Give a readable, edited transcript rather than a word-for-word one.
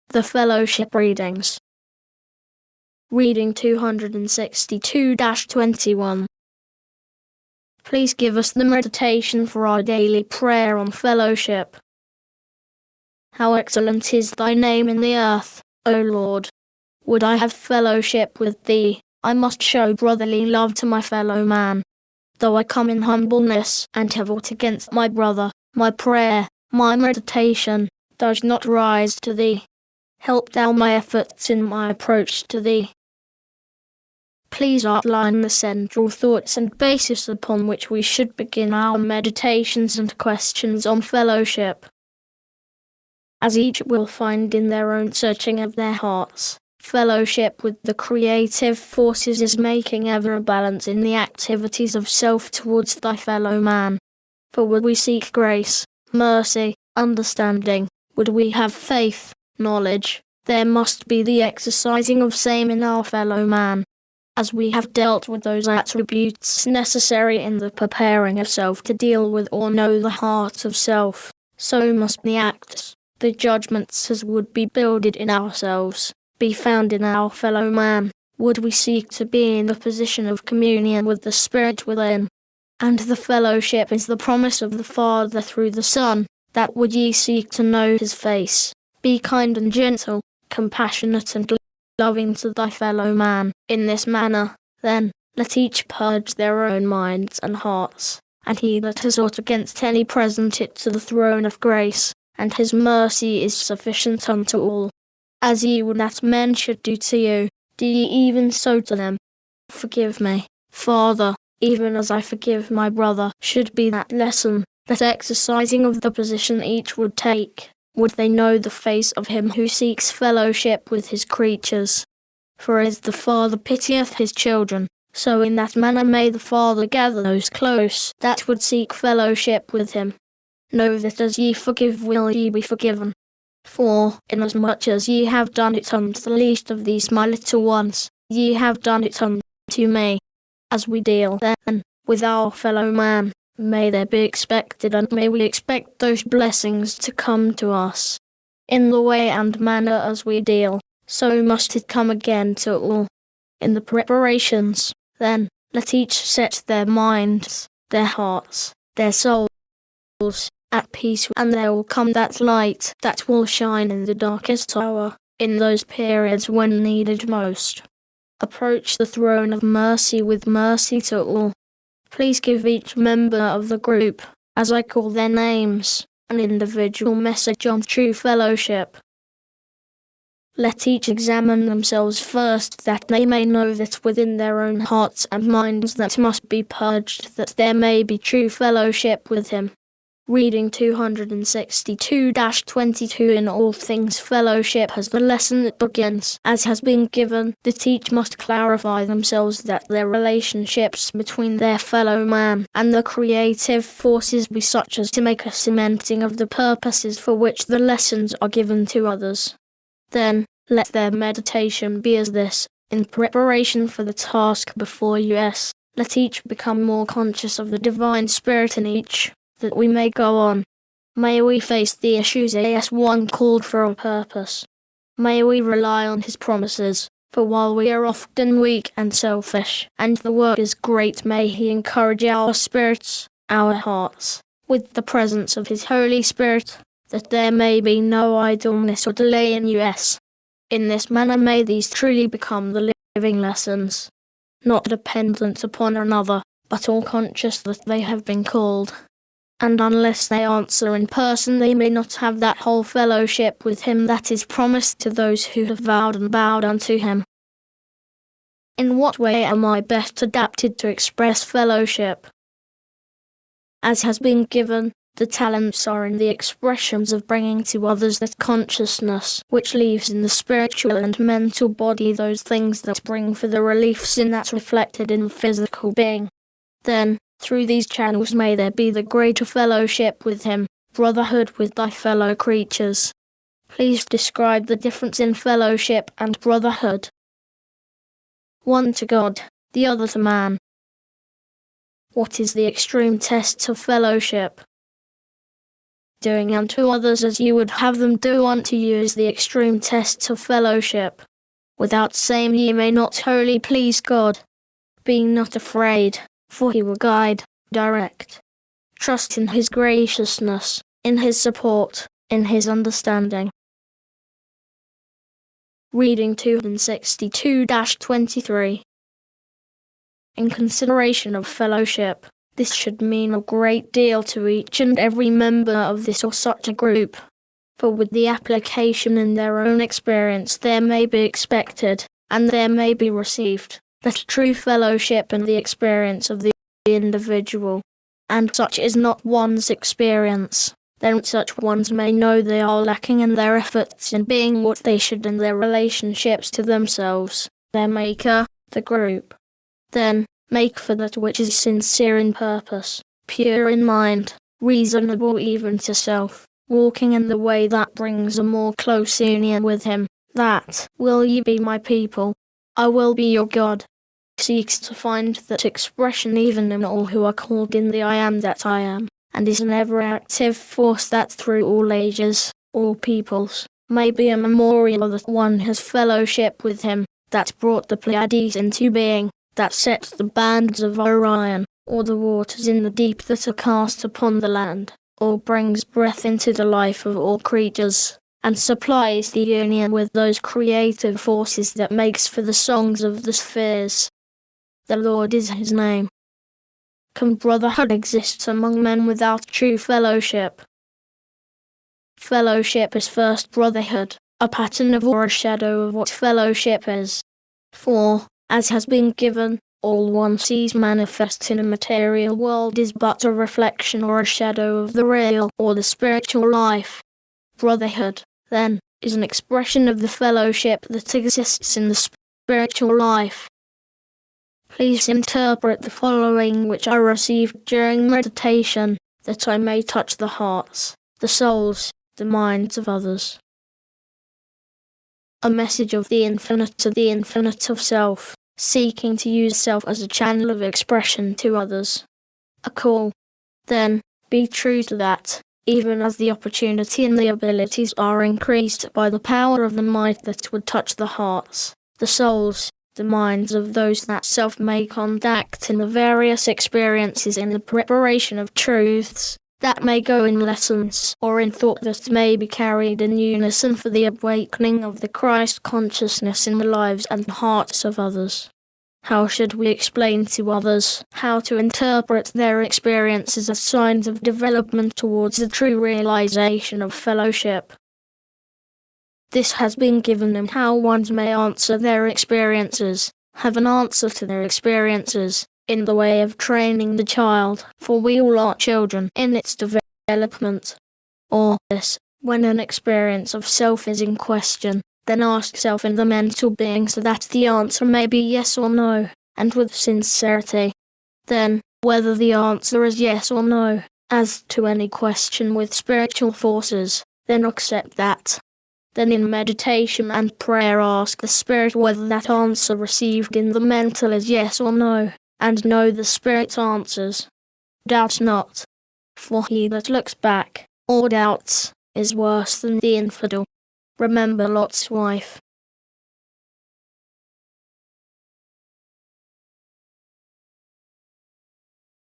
The Fellowship Readings. Reading 262-21. Please give us the meditation for our daily prayer on fellowship. How excellent is thy name in the earth, O Lord! Would I have fellowship with thee, I must show brotherly love to my fellow man. Though I come in humbleness and have aught against my brother, my prayer, my meditation, does not rise to thee. Help thou my efforts in my approach to thee. Please outline the central thoughts and basis upon which we should begin our meditations and questions on fellowship. As each will find in their own searching of their hearts, fellowship with the creative forces is making ever a balance in the activities of self towards thy fellow man. For would we seek grace, mercy, understanding, would we have faith, knowledge, there must be the exercising of same in our fellow man. As we have dealt with those attributes necessary in the preparing of self to deal with or know the heart of self, so must the acts, the judgments as would be builded in ourselves, be found in our fellow man, would we seek to be in the position of communion with the Spirit within. And the fellowship is the promise of the Father through the Son, that would ye seek to know his face, be kind and gentle, compassionate and loving to thy fellow man. In this manner, then, let each purge their own minds and hearts, and he that has aught against any present it to the throne of grace, and his mercy is sufficient unto all. As ye would that men should do to you, do ye even so to them. Forgive me, Father, even as I forgive my brother, should be that lesson, that exercising of the position each would take, would they know the face of him who seeks fellowship with his creatures. For as the Father pitieth his children, so in that manner may the Father gather those close that would seek fellowship with him. Know that as ye forgive will ye be forgiven. For, inasmuch as ye have done it unto the least of these my little ones, ye have done it unto me. As we deal, then, with our fellow man, may there be expected and may we expect those blessings to come to us. In the way and manner as we deal, so must it come again to all. In the preparations, then, let each set their minds, their hearts, their souls at peace, and there will come that light that will shine in the darkest hour, in those periods when needed most. Approach the throne of mercy with mercy to all. Please give each member of the group, as I call their names, an individual message on true fellowship. Let each examine themselves first, that they may know that within their own hearts and minds that must be purged, that there may be true fellowship with him. Reading 262-22. In all things fellowship has the lesson that begins, as has been given, that each must clarify themselves that their relationships between their fellow man and the creative forces be such as to make a cementing of the purposes for which the lessons are given to others. Then, let their meditation be as this, in preparation for the task before you. Let each become more conscious of the divine spirit in each, that we may go on. May we face the issues as one called for a purpose. May we rely on his promises, for while we are often weak and selfish, and the work is great, may he encourage our spirits, our hearts, with the presence of his Holy Spirit, that there may be no idleness or delay in us. In this manner may these truly become the living lessons, not dependent upon another, but all conscious that they have been called. And unless they answer in person, they may not have that whole fellowship with him that is promised to those who have vowed and bowed unto him. In what way am I best adapted to express fellowship? As has been given, the talents are in the expressions of bringing to others that consciousness which leaves in the spiritual and mental body those things that bring for the relief sin that's reflected in the physical being. Then, through these channels may there be the greater fellowship with him, brotherhood with thy fellow creatures. Please describe the difference in fellowship and brotherhood. One to God, the other to man. What is the extreme test of fellowship? Doing unto others as you would have them do unto you is the extreme test of fellowship. Without same ye may not wholly please God. Be not afraid, for he will guide, direct. Trust in his graciousness, in his support, in his understanding. Reading 262-23. In consideration of fellowship, this should mean a great deal to each and every member of this or such a group. For with the application in their own experience there may be expected, and there may be received, that true fellowship in the experience of the individual. And such is not one's experience, then such ones may know they are lacking in their efforts in being what they should in their relationships to themselves, their maker, the group. Then, make for that which is sincere in purpose, pure in mind, reasonable even to self, walking in the way that brings a more close union with him, that, will ye be my people, I will be your God, seeks to find that expression even in all who are called in the I am that I am, and is an ever-active force that through all ages, all peoples, may be a memorial that one has fellowship with him, that brought the Pleiades into being, that set the bands of Orion, or the waters in the deep that are cast upon the land, or brings breath into the life of all creatures, and supplies the union with those creative forces that makes for the songs of the spheres. The Lord is his name. Can brotherhood exist among men without true fellowship? Fellowship is first brotherhood, a pattern of or a shadow of what fellowship is. For, as has been given, all one sees manifest in a material world is but a reflection or a shadow of the real or the spiritual life. Brotherhood, then, is an expression of the fellowship that exists in the spiritual life. Please interpret the following which I received during meditation, that I may touch the hearts, the souls, the minds of others. A message of the infinite to the infinite of self, seeking to use self as a channel of expression to others. A call. Then, be true to that, even as the opportunity and the abilities are increased by the power of the might that would touch the hearts, the souls, the minds of those that self may conduct in the various experiences in the preparation of truths that may go in lessons or in thought that may be carried in unison for the awakening of the Christ consciousness in the lives and hearts of others. How should we explain to others how to interpret their experiences as signs of development towards the true realization of fellowship? This has been given them how ones may answer their experiences, have an answer to their experiences, in the way of training the child, for we all are children in its development. Or this, when an experience of self is in question, then ask self in the mental being so that the answer may be yes or no, and with sincerity. Then, whether the answer is yes or no, as to any question with spiritual forces, then accept that. Then in meditation and prayer ask the Spirit whether that answer received in the mental is yes or no, and know the Spirit's answers. Doubt not. For he that looks back, or doubts, is worse than the infidel. Remember Lot's wife.